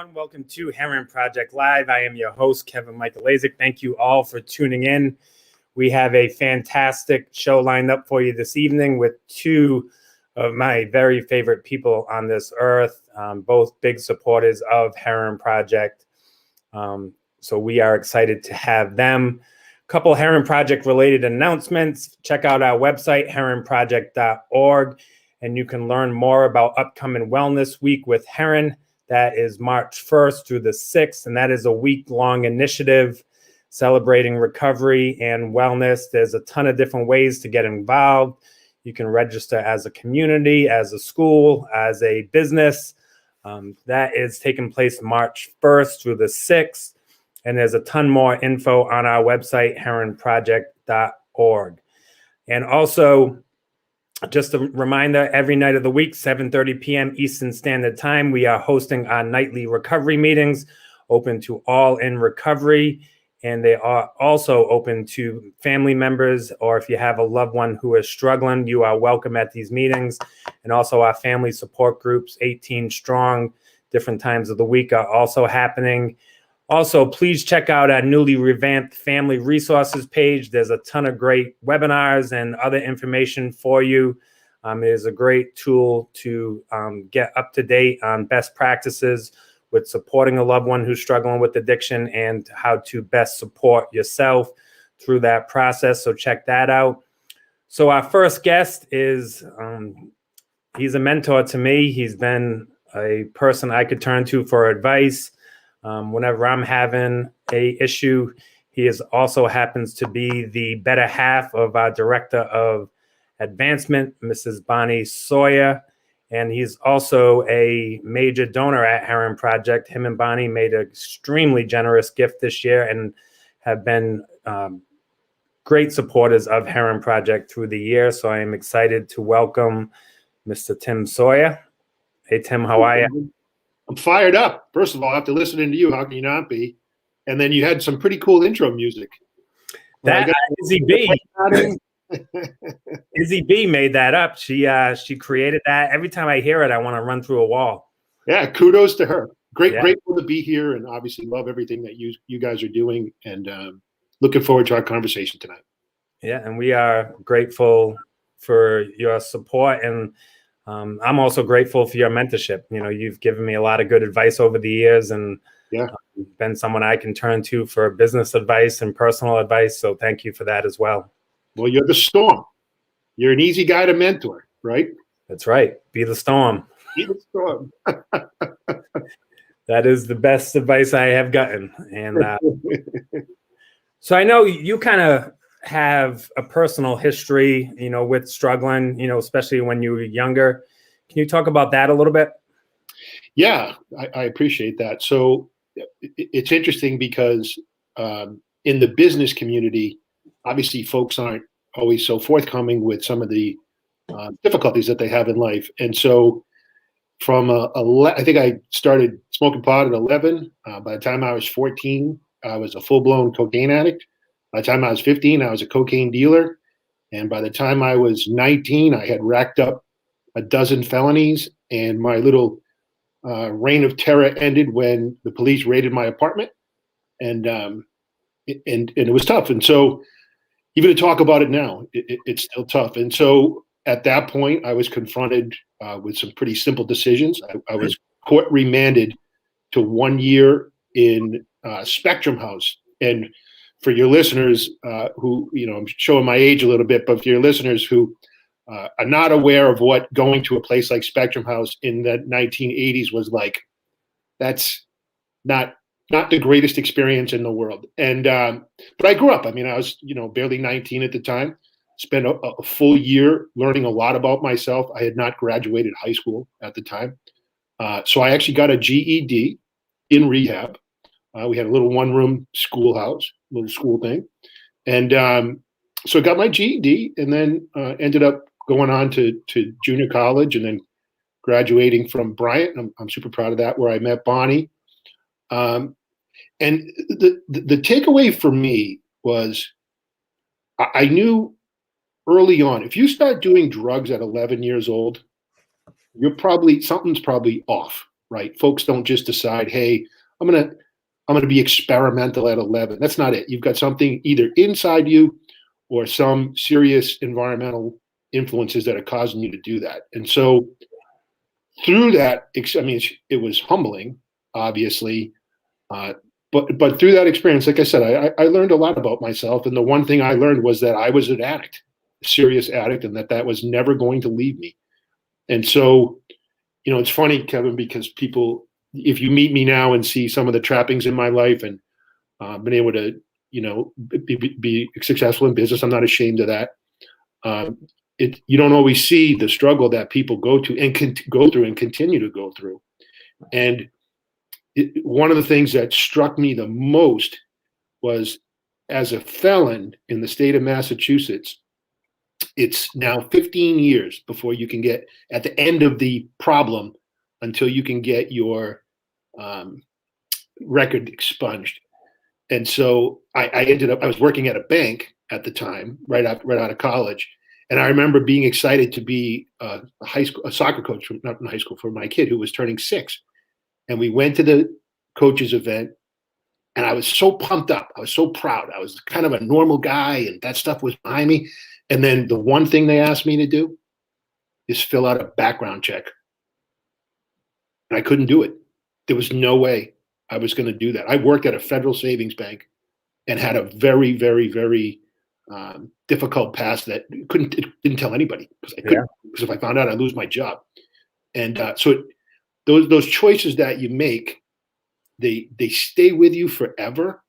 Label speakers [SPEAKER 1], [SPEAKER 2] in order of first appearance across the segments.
[SPEAKER 1] everyone. Welcome to Herren Project Live. I am your host, Kevin Michael Lazik. Thank you all for tuning in. We have a fantastic show lined up for you this evening with two of my very favorite people on this earth, both big supporters of Herren Project. So we are excited to have them. A couple Herren Project related announcements. Check out our website, herrenproject.org, and you can learn more about upcoming Wellness Week with Herren. That is March 1st through the 6th, and that is a week-long initiative celebrating recovery and wellness. There's a ton of different ways to get involved. You can register as a community, as a school, as a business. That is taking place March 1st through the 6th, and there's a ton more info on our website, herrenproject.org. And also, just a reminder, every night of the week, 7:30 p.m. Eastern Standard Time, we are hosting our nightly recovery meetings, open to all in recovery. And they are also open to family members, or if you have a loved one who is struggling, you are welcome at these meetings. And also our family support groups, 18 strong, different times of the week are also happening. Also, please check out our newly revamped family resources page. There's a ton of great webinars and other information for you. It is a great tool to get up to date on best practices with supporting a loved one who's struggling with addiction and how to best support yourself through that process. So check that out. So our first guest is, he's a mentor to me. He's been a person I could turn to for advice. Whenever I'm having a issue, he is also happens to be the better half of our Director of Advancement, Mrs. Bonnie Sawyer. And he's also a major donor at Herren Project. Him and Bonnie made an extremely generous gift this year and have been great supporters of Herren Project through the year. So I am excited to welcome Mr. Tim Sawyer. Hey, Tim, how are you?
[SPEAKER 2] I'm fired up. First of all, after listening to you, how can you not be? And then you had some pretty cool intro music.
[SPEAKER 1] That Izzy B. Izzy B made that up. She created that. Every time I hear it, I want to run through a wall.
[SPEAKER 2] Yeah, kudos to her. Grateful to be here, and obviously love everything that you guys are doing, and looking forward to our conversation tonight.
[SPEAKER 1] Yeah, and we are grateful for your support, and I'm also grateful for your mentorship. You know, you've given me a lot of good advice over the years, and been someone I can turn to for business advice and personal advice. So thank you for that as well.
[SPEAKER 2] Well, you're the storm. You're an easy guy to mentor, right?
[SPEAKER 1] That's right. Be the storm.
[SPEAKER 2] Be the storm.
[SPEAKER 1] That is the best advice I have gotten. And so I know you kind of have a personal history, you know, with struggling, you know, especially when you were younger. Can you talk about that a little bit?
[SPEAKER 2] Yeah, I appreciate that. So it's interesting because in the business community, obviously folks aren't always so forthcoming with some of the difficulties that they have in life. And so from I think I started smoking pot at 11. By the time I was 14, I was a full-blown cocaine addict. By the time I was 15, I was a cocaine dealer. And by the time I was 19, I had racked up a dozen felonies. And my little reign of terror ended when the police raided my apartment. And it was tough. And so even to talk about it now, it's still tough. And so at that point, I was confronted with some pretty simple decisions. I was court remanded to 1 year in Spectrum House. And for your listeners who, you know, I'm showing my age a little bit, but for your listeners who are not aware of what going to a place like Spectrum House in the 1980s was like, that's not the greatest experience in the world. And but I grew up. I mean, I was, you know, barely 19 at the time. Spent a full year learning a lot about myself. I had not graduated high school at the time. So I actually got a GED in rehab. We had a little one-room schoolhouse, little school thing. And so I got my GED and then ended up going on to junior college and then graduating from Bryant. I'm super proud of that, where I met Bonnie. And the takeaway for me was I knew early on, if you start doing drugs at 11 years old, something's probably off. right? Folks don't just decide, hey, I'm gonna be experimental at 11. That's not it. You've got something either inside you or some serious environmental influences that are causing you to do that. And so through that, I mean, it was humbling, obviously, but through that experience, like I said, I learned a lot about myself. And the one thing I learned was that I was an addict, a serious addict, and that was never going to leave me. And so, it's funny, Kevin, because people, if you meet me now and see some of the trappings in my life and been able to, be successful in business, I'm not ashamed of that. You don't always see the struggle that people go to and go through and continue to go through. And one of the things that struck me the most was, as a felon in the state of Massachusetts, it's now 15 years before you can get at the end of the problem until you can get your record expunged. And so I was working at a bank at the time, right out of college. And I remember being excited to be a soccer coach, not in high school, for my kid who was turning 6. And we went to the coaches event, and I was so pumped up. I was so proud. I was kind of a normal guy, and that stuff was behind me. And then the one thing they asked me to do is fill out a background check. And I couldn't do it. There was no way I was going to do that. I worked at a federal savings bank and had a very, very, very difficult past that didn't tell anybody because I couldn't. Because if I found out, I'd lose my job. And so those choices that you make, they stay with you forever.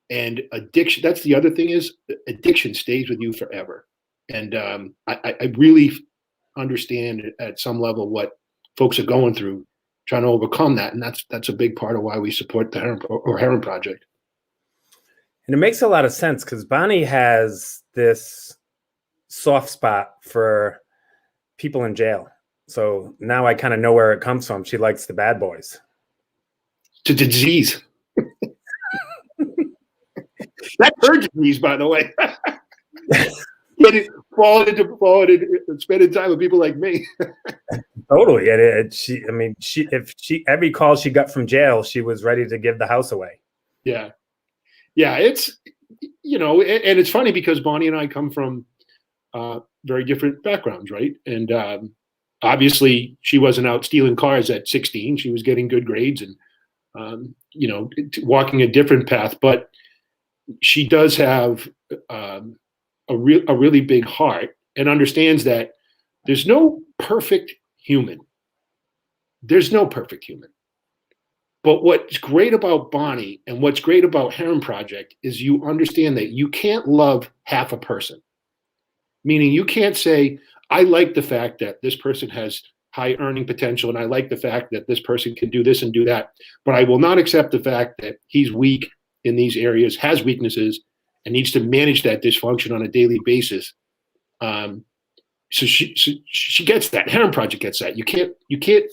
[SPEAKER 2] And addiction, that's the other thing, is addiction stays with you forever. And I really understand at some level what folks are going through, trying to overcome that. And that's a big part of why we support the Herren Project.
[SPEAKER 1] And it makes a lot of sense because Bonnie has this soft spot for people in jail. So now I kind of know where it comes from. She likes the bad boys.
[SPEAKER 2] It's a disease. That's her disease, by the way. Falling into spending time with people like me.
[SPEAKER 1] Totally. And every call she got from jail, she was ready to give the house away.
[SPEAKER 2] Yeah. Yeah. It's, and it's funny because Bonnie and I come from very different backgrounds, right? And obviously she wasn't out stealing cars at 16. She was getting good grades and, walking a different path. But she does have a really big heart and understands that there's no perfect human. There's no perfect human. But what's great about Bonnie and what's great about Herren Project is you understand that you can't love half a person. Meaning you can't say, I like the fact that this person has high earning potential and I like the fact that this person can do this and do that, but I will not accept the fact that he's weak in these areas, has weaknesses, and needs to manage that dysfunction on a daily basis. So she gets that. Herren Project gets that. You can't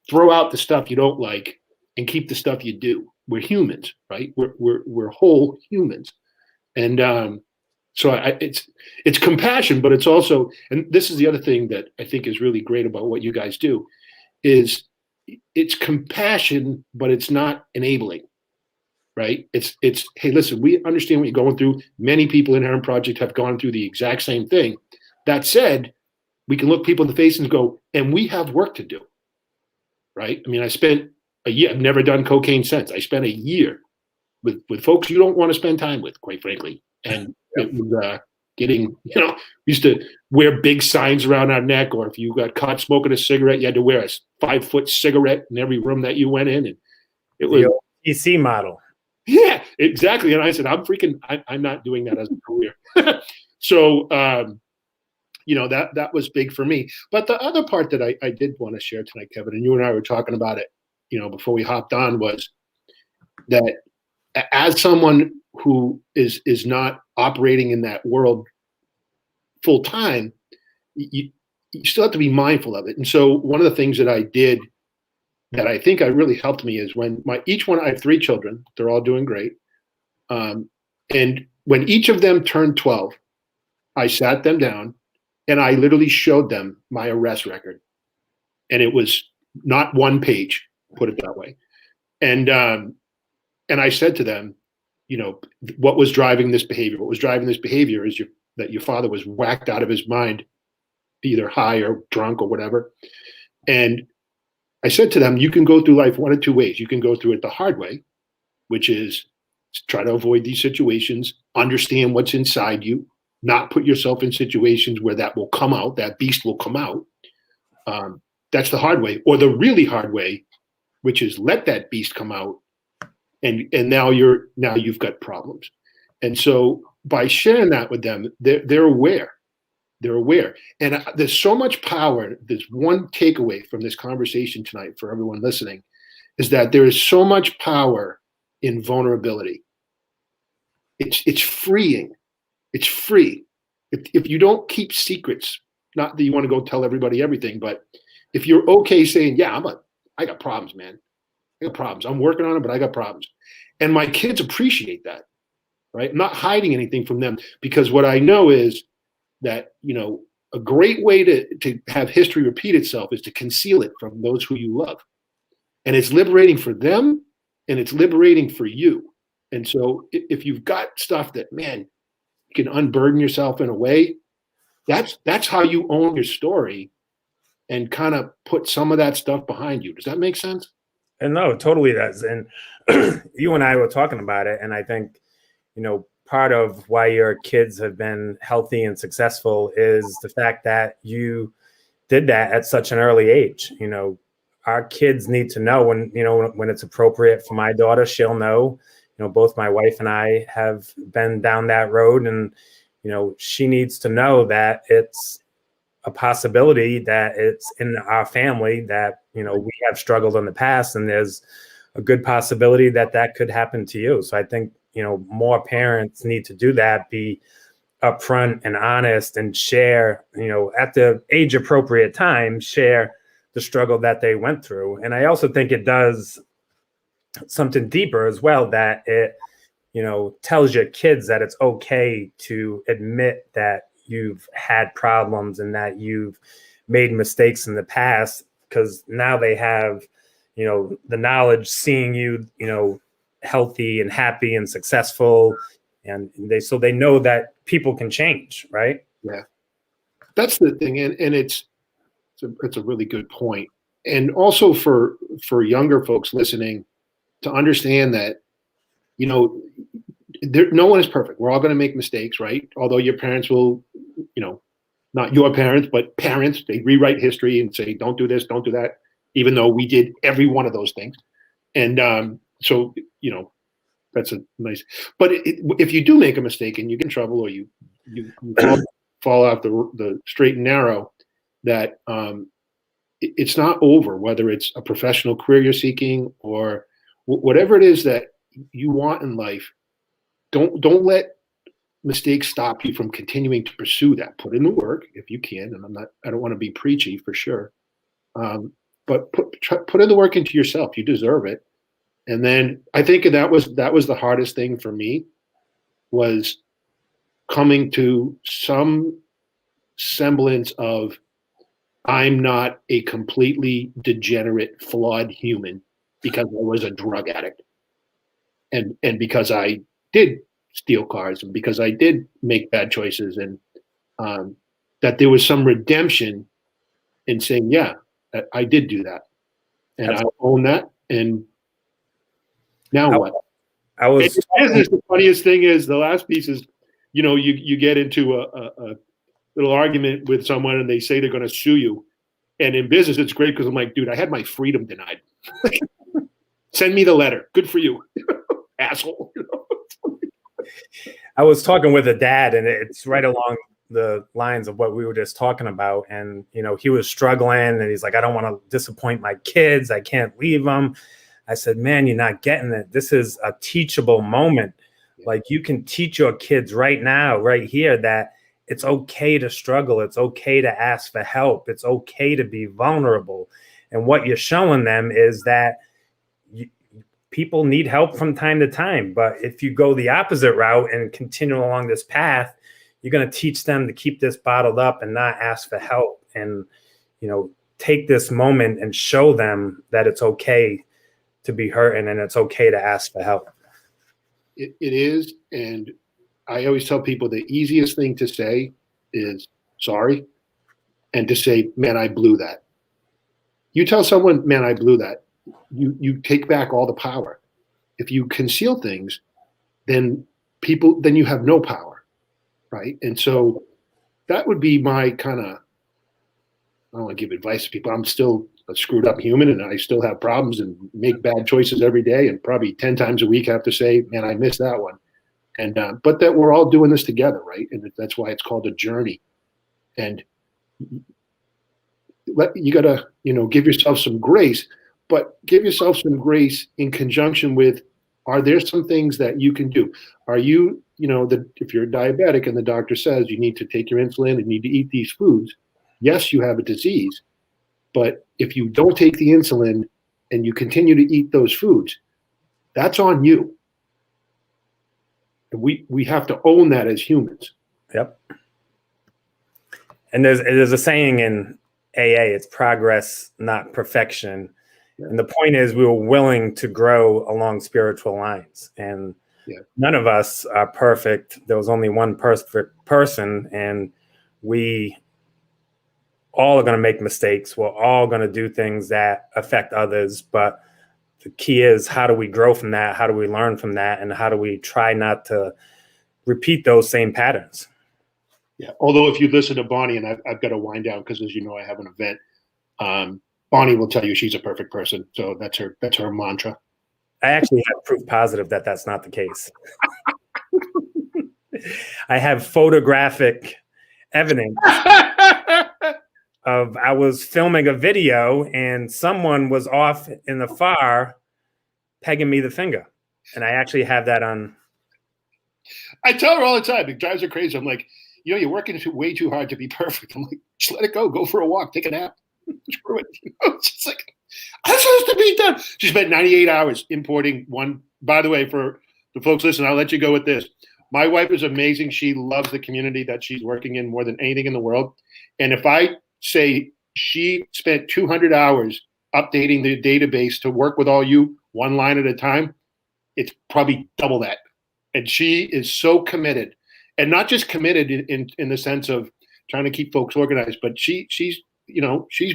[SPEAKER 2] throw out the stuff you don't like and keep the stuff you do. We're humans, right? We're whole humans, and so it's compassion, but it's also, and this is the other thing that I think is really great about what you guys do, is it's compassion, but it's not enabling. Right? It's hey, listen, we understand what you're going through. Many people in Herren Project have gone through the exact same thing. That said, we can look people in the face and go, and we have work to do. Right? I mean, I spent a year, I've never done cocaine since. I spent a year with folks you don't want to spend time with, quite frankly. And it was getting, we used to wear big signs around our neck, or if you got caught smoking a cigarette, you had to wear a 5-foot cigarette in every room that you went in. And it was
[SPEAKER 1] the EC model.
[SPEAKER 2] Yeah, exactly. And I said, I'm not doing that as a career. So, that was big for me. But the other part that I did want to share tonight, Kevin, and you and I were talking about it, before we hopped on, was that as someone who is not operating in that world full time, you still have to be mindful of it. And so one of the things that I did that I think really helped me is when I have 3 children, they're all doing great. And when each of them turned 12, I sat them down and I literally showed them my arrest record. And it was not one page. put it that way. And I said to them, what was driving this behavior? What was driving this behavior is that your father was whacked out of his mind, either high or drunk or whatever. And I said to them, you can go through life one of two ways. You can go through it the hard way, which is try to avoid these situations, understand what's inside you, not put yourself in situations where that will come out, that beast will come out. That's the hard way. Or the really hard way, which is let that beast come out, and now you've got problems. And so by sharing that with them, they're aware. They're aware. And there's so much power. There's one takeaway from this conversation tonight for everyone listening, is that there is so much power in vulnerability. It's freeing. It's free. If you don't keep secrets, not that you want to go tell everybody everything, but if you're okay saying, yeah, I got problems, man. I got problems. I'm working on it, but I got problems. And my kids appreciate that, right? I'm not hiding anything from them, because what I know is that, a great way to have history repeat itself is to conceal it from those who you love. And it's liberating for them, and it's liberating for you. And so if you've got stuff that, man, you can unburden yourself in a way, that's how you own your story and kind of put some of that stuff behind you. Does that make sense?
[SPEAKER 1] And no, it totally does. And you and I were talking about it. And I think, part of why your kids have been healthy and successful is the fact that you did that at such an early age. Our kids need to know when it's appropriate. For my daughter, she'll know, both my wife and I have been down that road, and, she needs to know that it's a possibility, that it's in our family, that, we have struggled in the past, and there's a good possibility that could happen to you. So I think, more parents need to do that, be upfront and honest, and share, at the age appropriate time, share the struggle that they went through. And I also think it does something deeper as well, that it, tells your kids that it's okay to admit that you've had problems and that you've made mistakes in the past, because now they have, the knowledge, seeing you, healthy and happy and successful, and they know that people can change, right?
[SPEAKER 2] Yeah, that's the thing, and it's a really good point. And also for younger folks listening, to understand that, no one is perfect. We're all going to make mistakes, right? Although your parents will, not your parents, but parents, they rewrite history and say, don't do this, don't do that, even though we did every one of those things. And so, that's a nice, but if you do make a mistake and you get in trouble, or you fall off the straight and narrow, that it's not over, whether it's a professional career you're seeking or whatever it is that you want in life. Don't let mistakes stop you from continuing to pursue that. Put in the work if you can, and I don't want to be preachy for sure, but put in the work into yourself. You deserve it. And then I think that was the hardest thing for me, was coming to some semblance of, I'm not a completely degenerate, flawed human because I was a drug addict, and because I did steal cars, and because I did make bad choices, and that there was some redemption in saying, yeah, I did do that, and I own that. And now what? The funniest thing is, the last piece is, you get into a little argument with someone and they say they're going to sue you. And in business, it's great, because I'm like, dude, I had my freedom denied. Send me the letter. Good for you, asshole.
[SPEAKER 1] I was talking with a dad, and it's right along the lines of what we were just talking about. And, he was struggling, and he's like, I don't want to disappoint my kids. I can't leave them. I said, man, you're not getting it. This is a teachable moment. Like, you can teach your kids right now, right here, that it's okay to struggle. It's okay to ask for help. It's okay to be vulnerable. And what you're showing them is that people need help from time to time. But if you go the opposite route and continue along this path, you're going to teach them to keep this bottled up and not ask for help. And, take this moment and show them that it's okay to be hurting and it's okay to ask for help.
[SPEAKER 2] It is. And I always tell people the easiest thing to say is sorry, and to say, man, I blew that. You tell someone, man, I blew that. You take back all the power. If you conceal things, then you have no power, right? And so that would be my kind of, I don't want to give advice to people. I'm still a screwed up human, and I still have problems and make bad choices every day, and probably 10 times a week have to say, man, I missed that one. And but that we're all doing this together, right? And that's why it's called a journey. And you got to, give yourself some grace, but give yourself some grace in conjunction with, are there some things that you can do? Are you, if you're diabetic and the doctor says you need to take your insulin and need to eat these foods, yes, you have a disease. But if you don't take the insulin and you continue to eat those foods, that's on you. And we have to own that as humans.
[SPEAKER 1] Yep. And there's a saying in AA, it's progress, not perfection. Yeah. And the point is, we were willing to grow along spiritual lines. And none of us are perfect. There was only one perfect person, and we all are going to make mistakes. We're all going to do things that affect others. But the key is, how do we grow from that? How do we learn from that? And how do we try not to repeat those same patterns?
[SPEAKER 2] Yeah. Although if you listen to Bonnie, and I've got to wind down because, as you know, I have an event. Bonnie will tell you she's a perfect person. So that's her mantra.
[SPEAKER 1] I actually have proof positive that that's not the case. I have photographic evidence of, I was filming a video and someone was off in the far pegging me the finger. And I actually have that on.
[SPEAKER 2] I tell her all the time, it drives her crazy. I'm like, you're working way too hard to be perfect. I'm like, just let it go for a walk, take a nap. Screw it. She's like, I'm supposed to be done. She spent 98 hours importing one. By the way, for the folks listening, I'll let you go with this. My wife is amazing. She loves the community that she's working in more than anything in the world. And if I say she spent 200 hours updating the database to work with all you one line at a time, it's probably double that. And she is so committed, and not just committed in the sense of trying to keep folks organized, but she's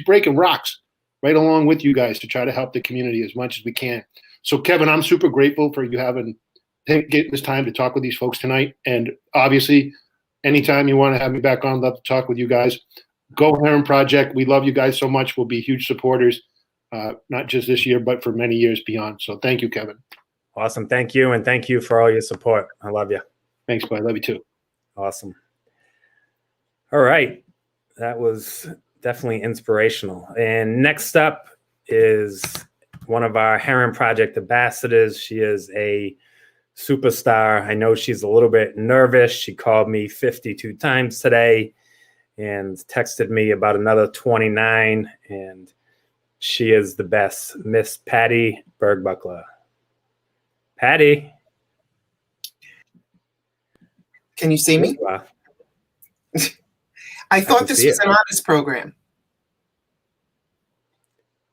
[SPEAKER 2] breaking rocks right along with you guys to try to help the community as much as we can. So Kevin, I'm super grateful for you getting this time to talk with these folks tonight. And obviously, anytime you want to have me back on, love to talk with you guys. Go Herren Project. We love you guys so much. We'll be huge supporters, not just this year, but for many years beyond. So thank you, Kevin.
[SPEAKER 1] Awesome. Thank you. And thank you for all your support. I love you.
[SPEAKER 2] Thanks, bud. Love you too.
[SPEAKER 1] Awesome. All right. That was definitely inspirational. And next up is one of our Herren Project ambassadors. She is a superstar. I know she's a little bit nervous. She called me 52 times today and texted me about another 29. And she is the best, Miss Patti Bergbuchler. Patti.
[SPEAKER 3] Can you see me? I thought this was an honest program.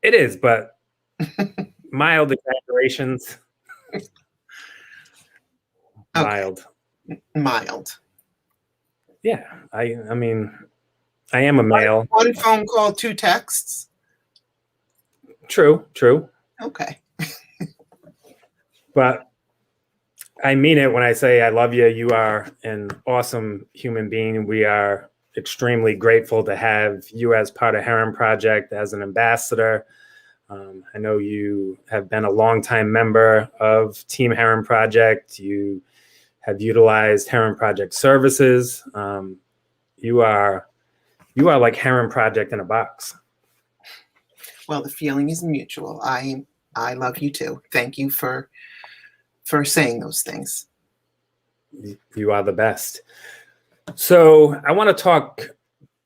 [SPEAKER 1] It is, but mild exaggerations. Mild.
[SPEAKER 3] Mild.
[SPEAKER 1] Yeah. I mean, I am a male.
[SPEAKER 3] One phone call, 2 texts.
[SPEAKER 1] True.
[SPEAKER 3] Okay.
[SPEAKER 1] But I mean it when I say I love you. You are an awesome human being. We are extremely grateful to have you as part of Herren Project as an ambassador. I know you have been a longtime member of Team Herren Project. You have utilized Herren Project services. You are like Herren Project in a box.
[SPEAKER 3] Well, the feeling is mutual. I love you too. Thank you for saying those things.
[SPEAKER 1] You are the best. So I want to talk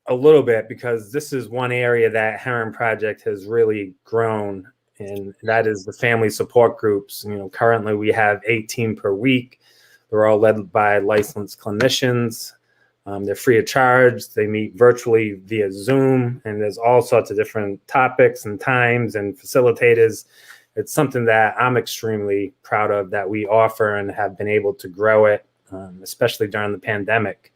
[SPEAKER 1] a little bit, because this is one area that Herren Project has really grown, and that is the family support groups. Currently we have 18 per week. They're all led by licensed clinicians. They're free of charge. They meet virtually via Zoom, and there's all sorts of different topics and times and facilitators. It's something that I'm extremely proud of that we offer and have been able to grow it, especially during the pandemic.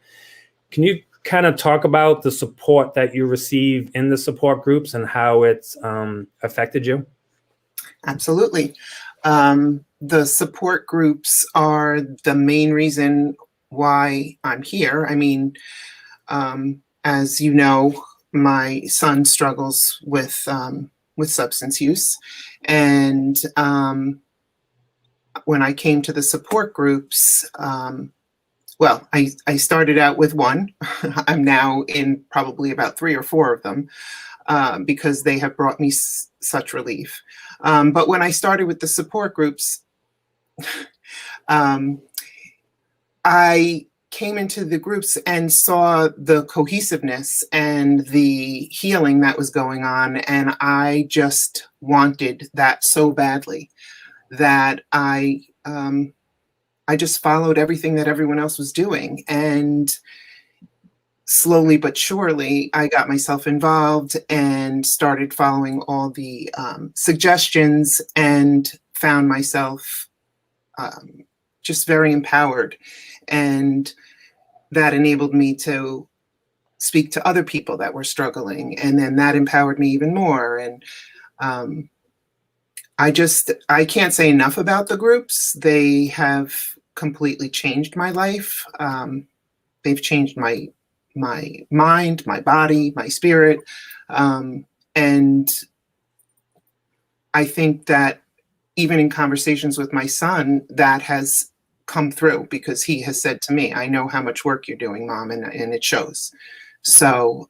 [SPEAKER 1] Can you kind of talk about the support that you receive in the support groups and how it's affected you?
[SPEAKER 3] Absolutely. The support groups are the main reason why I'm here. I mean, as you know, my son struggles with substance use. And when I came to the support groups, well, I started out with one. I'm now in probably about 3 or 4 of them because they have brought me such relief. But when I started with the support groups, I came into the groups and saw the cohesiveness and the healing that was going on. And I just wanted that so badly that I just followed everything that everyone else was doing. And slowly but surely, I got myself involved and started following all the suggestions and found myself just very empowered. And that enabled me to speak to other people that were struggling. And then that empowered me even more. And I can't say enough about the groups. They have completely changed my life. They've changed my mind, my body, my spirit. And I think that even in conversations with my son, that has come through because he has said to me, I know how much work you're doing, Mom, and it shows. So,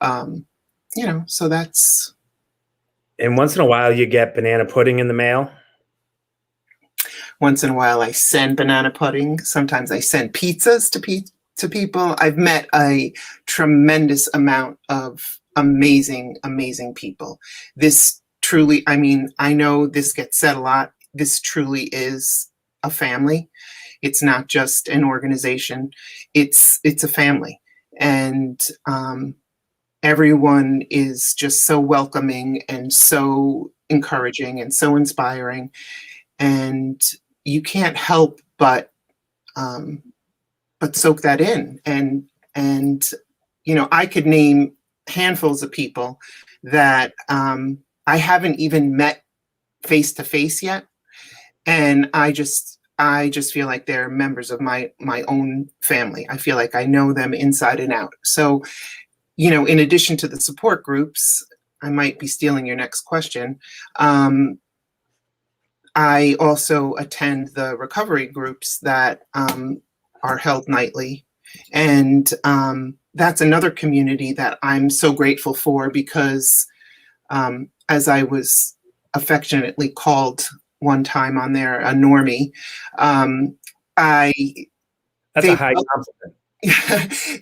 [SPEAKER 3] so that's.
[SPEAKER 1] And once in a while you get banana pudding in the mail?
[SPEAKER 3] Once in a while I send banana pudding. Sometimes I send pizzas to people. I've met a tremendous amount of amazing, amazing people. This truly, I mean, I know this gets said a lot. This truly is a family. It's not just an organization. It's a family. And everyone is just so welcoming and so encouraging and so inspiring. And you can't help but soak that in. And I could name handfuls of people that I haven't even met face to face yet. And I just feel like they're members of my own family. I feel like I know them inside and out. So, in addition to the support groups, I might be stealing your next question. I also attend the recovery groups that are held nightly. And that's another community that I'm so grateful for because as I was affectionately called one time on there, a normie,
[SPEAKER 1] That's a high compliment.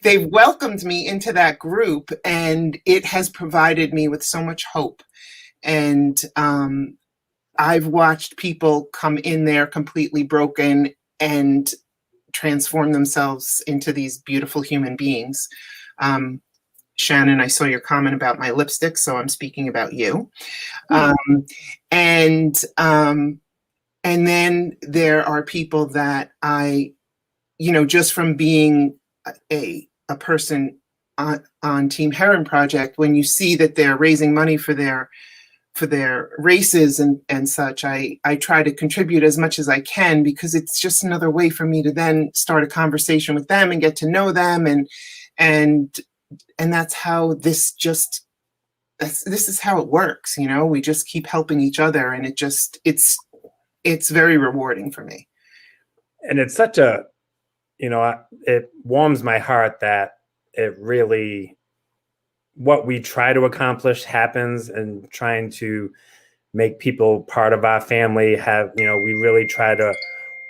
[SPEAKER 3] they've welcomed me into that group, and it has provided me with so much hope. And I've watched people come in there completely broken and transform themselves into these beautiful human beings. Shannon, I saw your comment about my lipstick, so I'm speaking about you. And then there are people that I, just from being a person on Team Herren Project, when you see that they're raising money for their races and such, I try to contribute as much as I can because it's just another way for me to then start a conversation with them and get to know them. And that's how this is how it works. We just keep helping each other, and it's very rewarding for me.
[SPEAKER 1] And it's such a, it warms my heart that it really, what we try to accomplish happens, and trying to make people part of our family we really try to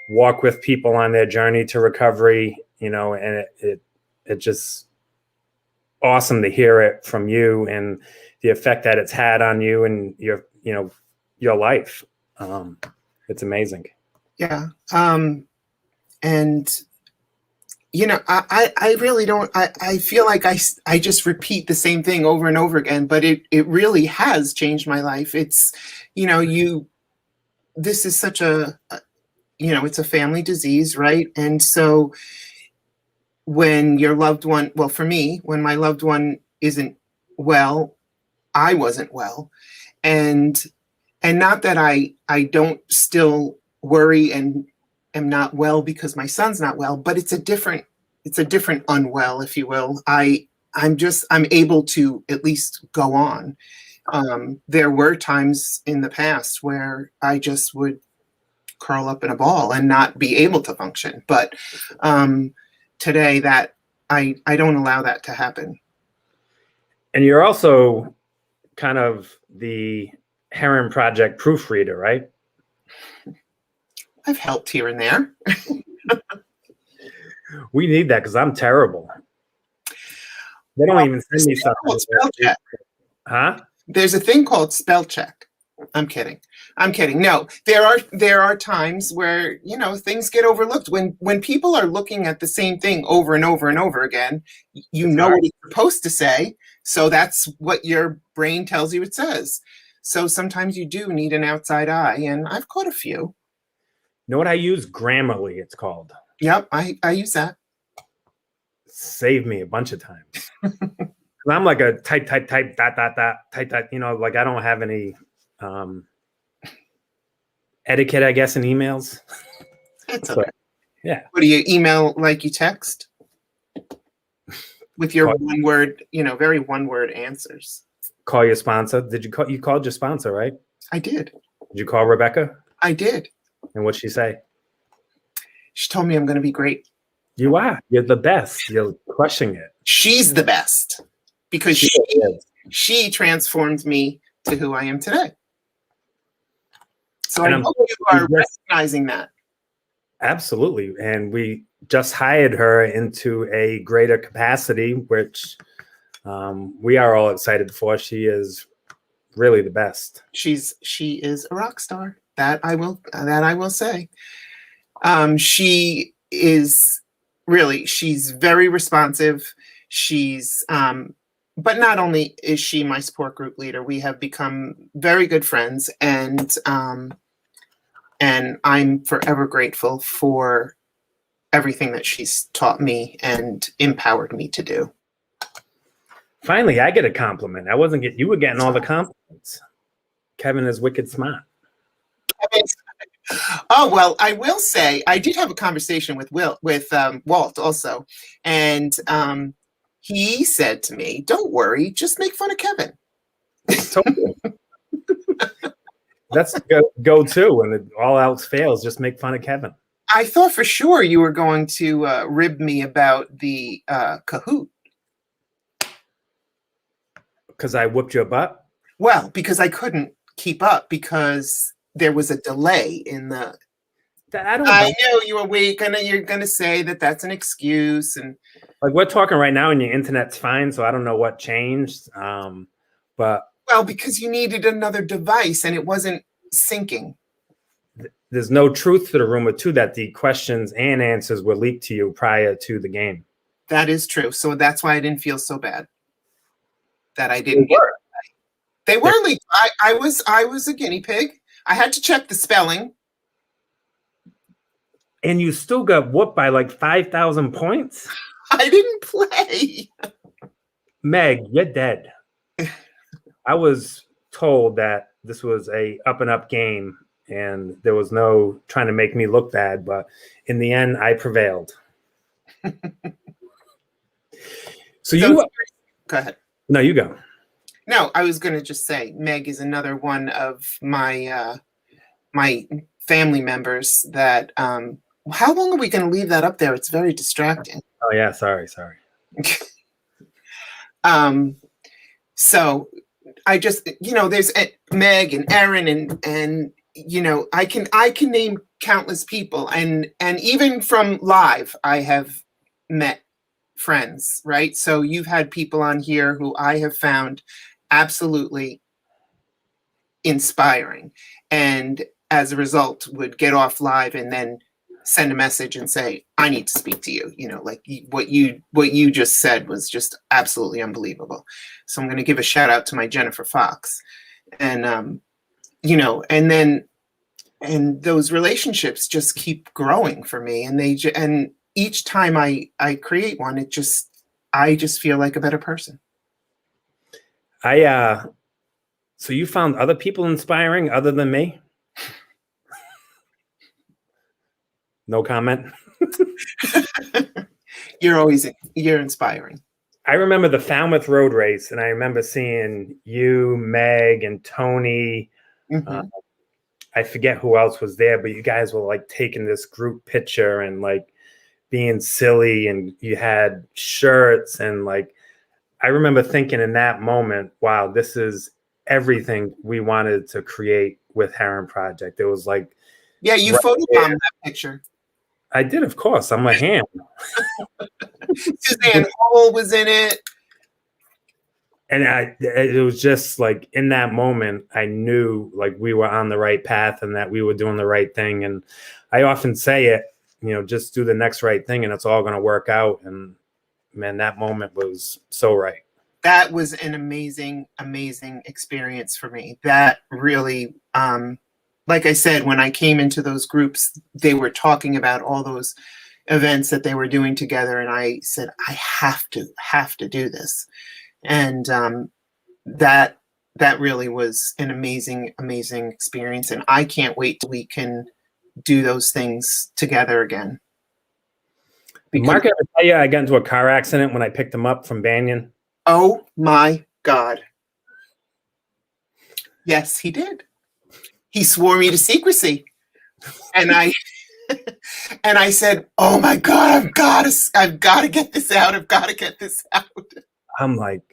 [SPEAKER 1] walk with people on their journey to recovery, and it just awesome to hear it from you and the effect that it's had on you and your life. It's amazing.
[SPEAKER 3] Yeah. And I really don't, I feel like I just repeat the same thing over and over again, but it really has changed my life. It's, this is such it's a family disease, right? And so when your loved one, well, for me, when my loved one isn't well, I wasn't well. And not that I don't still worry and am not well because my son's not well, but it's a different unwell, if you will. I'm able to at least go on. There were times in the past where I just would curl up in a ball and not be able to function. But today that I don't allow that to happen.
[SPEAKER 1] And you're also kind of the Herren Project proofreader, right?
[SPEAKER 3] I've helped here and there.
[SPEAKER 1] We need that because I'm terrible. They don't even send me something.
[SPEAKER 3] Spell check.
[SPEAKER 1] Huh?
[SPEAKER 3] There's a thing called spell check. I'm kidding. No, there are times where, things get overlooked. When people are looking at the same thing over and over and over again, you know what it's supposed to say. So that's what your brain tells you it says. So sometimes you do need an outside eye, and I've caught a few.
[SPEAKER 1] You know what I use? Grammarly, it's called.
[SPEAKER 3] Yep, I use that.
[SPEAKER 1] Saved me a bunch of times. I'm like a type, dot, type, like I don't have any etiquette, I guess, in emails.
[SPEAKER 3] That's okay.
[SPEAKER 1] Yeah.
[SPEAKER 3] What do you email like you text? With your one word, very one word answers.
[SPEAKER 1] Call your sponsor. You called your sponsor, right?
[SPEAKER 3] I did.
[SPEAKER 1] Did you call Rebecca?
[SPEAKER 3] I did.
[SPEAKER 1] And what'd she say?
[SPEAKER 3] She told me I'm going to be great.
[SPEAKER 1] You are. You're the best. You're crushing it.
[SPEAKER 3] She's the best because she transformed me to who I am today. So I hope you are recognizing that.
[SPEAKER 1] Absolutely. And we just hired her into a greater capacity, which we are all excited for. She is really the best. She
[SPEAKER 3] is a rock star. That I will say. She is really, she's very responsive. She's but not only is she my support group leader, we have become very good friends, and I'm forever grateful for everything that she's taught me and empowered me to do.
[SPEAKER 1] Finally, I get a compliment. You were getting all the compliments. Kevin is wicked smart.
[SPEAKER 3] Oh, well, I will say I did have a conversation with Walt also, and he said to me, "Don't worry, just make fun of Kevin."
[SPEAKER 1] Totally. That's the go-to when all else fails. Just make fun of Kevin.
[SPEAKER 3] I thought for sure you were going to rib me about the Kahoot.
[SPEAKER 1] Because I whooped your butt?
[SPEAKER 3] Well, because I couldn't keep up because there was a delay in the. I know you were weak. I know you're going to say that that's an excuse, and
[SPEAKER 1] like we're talking right now, and your internet's fine, so I don't know what changed. But
[SPEAKER 3] well, because you needed another device, and it wasn't syncing.
[SPEAKER 1] There's no truth to the rumor too that the questions and answers were leaked to you prior to the game.
[SPEAKER 3] That is true. So that's why I didn't feel so bad that I didn't get it. They were leaked. I was a guinea pig. I had to check the spelling.
[SPEAKER 1] And you still got whooped by like 5,000 points?
[SPEAKER 3] I didn't play.
[SPEAKER 1] Meg, you're dead. I was told that this was a up and up game and there was no trying to make me look bad, but in the end, I prevailed. Go
[SPEAKER 3] ahead.
[SPEAKER 1] No, you go.
[SPEAKER 3] No, I was going to just say Meg is another one of my my family members that. How long are we going to leave that up there? It's very distracting.
[SPEAKER 1] Oh yeah, sorry.
[SPEAKER 3] So I just there's Meg and Aaron and I can name countless people and even from live I have met friends, right? So you've had people on here who I have found absolutely inspiring, and as a result would get off live and then send a message and say, I need to speak to you. You know, like what you just said was just absolutely unbelievable. So I'm going to give a shout out to my Jennifer Fox. And, you know, and those relationships just keep growing for me. And and each time I create one, I just feel like a better person.
[SPEAKER 1] So you found other people inspiring other than me? No comment.
[SPEAKER 3] You're inspiring.
[SPEAKER 1] I remember the Falmouth Road Race, and I remember seeing you, Meg, and Tony.
[SPEAKER 3] Mm-hmm.
[SPEAKER 1] I forget who else was there, but you guys were like taking this group picture and like being silly, and you had shirts, and like I remember thinking in that moment, wow, this is everything we wanted to create with Herren Project. It was like,
[SPEAKER 3] yeah, you
[SPEAKER 1] right
[SPEAKER 3] photobombed that picture.
[SPEAKER 1] I did, of course. I'm a ham.
[SPEAKER 3] Suzanne Hole was in it.
[SPEAKER 1] And it was just like in that moment, I knew like we were on the right path and that we were doing the right thing. And I often say it, you know, just do the next right thing and it's all going to work out. And man, that moment was so right.
[SPEAKER 3] That was an amazing, amazing experience for me. That really, like I said, when I came into those groups, they were talking about all those events that they were doing together. And I said, I have to do this. And that really was an amazing, amazing experience. And I can't wait till we can do those things together again.
[SPEAKER 1] Mark, I tell you, I got into a car accident when I picked him up from Banyan.
[SPEAKER 3] Oh my God. Yes, he did. He swore me to secrecy. And I said, oh my God, I've got to get this out. I've got to get this out.
[SPEAKER 1] I'm like,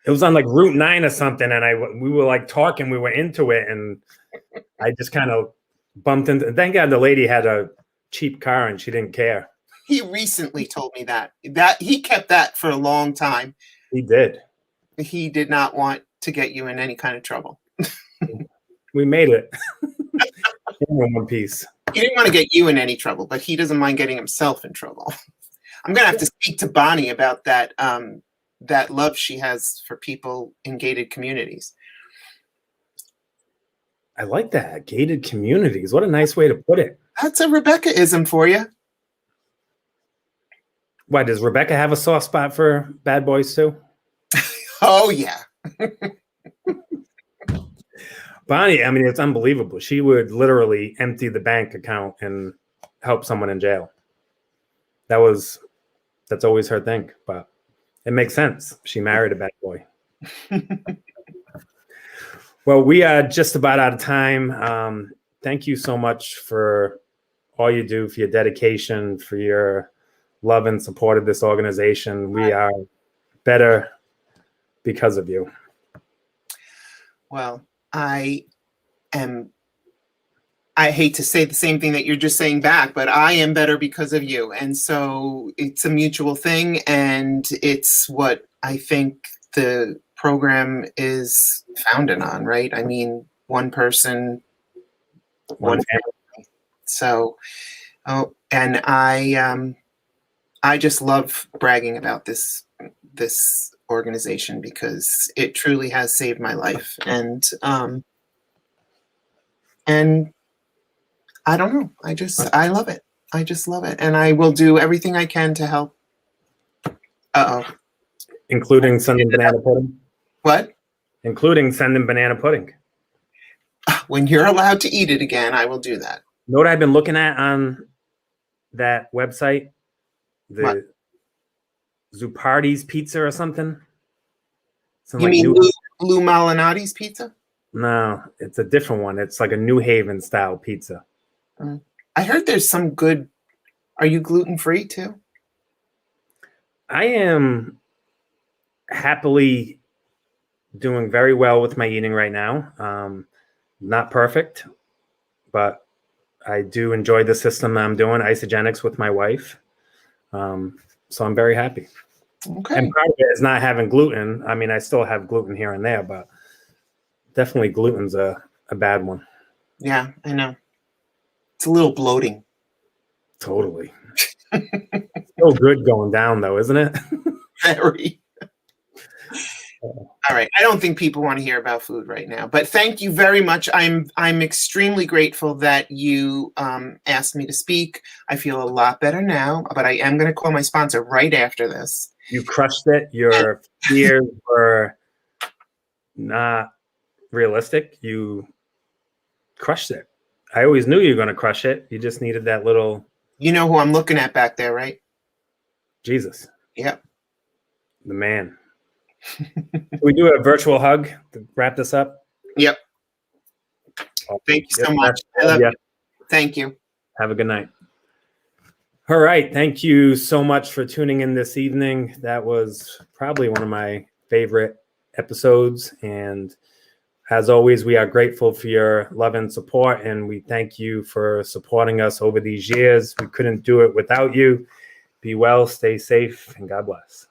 [SPEAKER 1] it was on like Route 9 or something. And we were like talking, we were into it. And I just kind of bumped into, thank God the lady had a cheap car and she didn't care.
[SPEAKER 3] He recently told me that he kept that for a long time.
[SPEAKER 1] He did.
[SPEAKER 3] He did not want to get you in any kind of trouble.
[SPEAKER 1] We made it. In one piece.
[SPEAKER 3] He didn't want to get you in any trouble, but he doesn't mind getting himself in trouble. I'm going to have to speak to Bonnie about that, that love she has for people in gated communities.
[SPEAKER 1] I like that. Gated communities. What a nice way to put it.
[SPEAKER 3] That's a Rebecca-ism for you.
[SPEAKER 1] Why, does Rebecca have a soft spot for bad boys too?
[SPEAKER 3] Oh, yeah.
[SPEAKER 1] Bonnie, I mean, it's unbelievable. She would literally empty the bank account and help someone in jail. That's always her thing, but it makes sense. She married a bad boy. Well, we are just about out of time. Thank you so much for all you do, for your dedication, for your love and support of this organization. We are better because of you.
[SPEAKER 3] Well, I hate to say the same thing that you're just saying back, but I am better because of you. And so it's a mutual thing. And it's what I think the program is founded on, right? I mean, one person, one family. So, and I just love bragging about this organization because it truly has saved my life. And I don't know. I love it. I just love it. And I will do everything I can to help.
[SPEAKER 1] Including sending banana pudding?
[SPEAKER 3] What?
[SPEAKER 1] Including sending banana pudding.
[SPEAKER 3] When you're allowed to eat it again, I will do that.
[SPEAKER 1] You know what I've been looking at on that website? The Zupardi's pizza or something?
[SPEAKER 3] You mean Lou Malinati's pizza?
[SPEAKER 1] No, it's a different one. It's like a New Haven style pizza.
[SPEAKER 3] I heard there's some good. Are you gluten-free too?
[SPEAKER 1] I am happily doing very well with my eating right now. Not perfect, but I do enjoy the system that I'm doing, isogenics with my wife. So I'm very happy.
[SPEAKER 3] Okay.
[SPEAKER 1] And part of it is not having gluten. I mean, I still have gluten here and there, but definitely gluten's a bad one.
[SPEAKER 3] Yeah, I know. It's a little bloating.
[SPEAKER 1] Totally. So good going down, though, isn't it?
[SPEAKER 3] Very. All right. I don't think people want to hear about food right now, but thank you very much. I'm extremely grateful that you asked me to speak. I feel a lot better now, but I am going to call my sponsor right after this.
[SPEAKER 1] You crushed it. Your fears were not realistic. You crushed it. I always knew you were going to crush it. You just needed that little.
[SPEAKER 3] You know who I'm looking at back there, right?
[SPEAKER 1] Jesus.
[SPEAKER 3] Yep.
[SPEAKER 1] The man. Can we do a virtual hug to wrap this up?
[SPEAKER 3] Yep. Thank you so much. I love you. Thank you.
[SPEAKER 1] Have a good night. All right. Thank you so much for tuning in this evening. That was probably one of my favorite episodes. And as always, we are grateful for your love and support. And we thank you for supporting us over these years. We couldn't do it without you. Be well, stay safe, and God bless.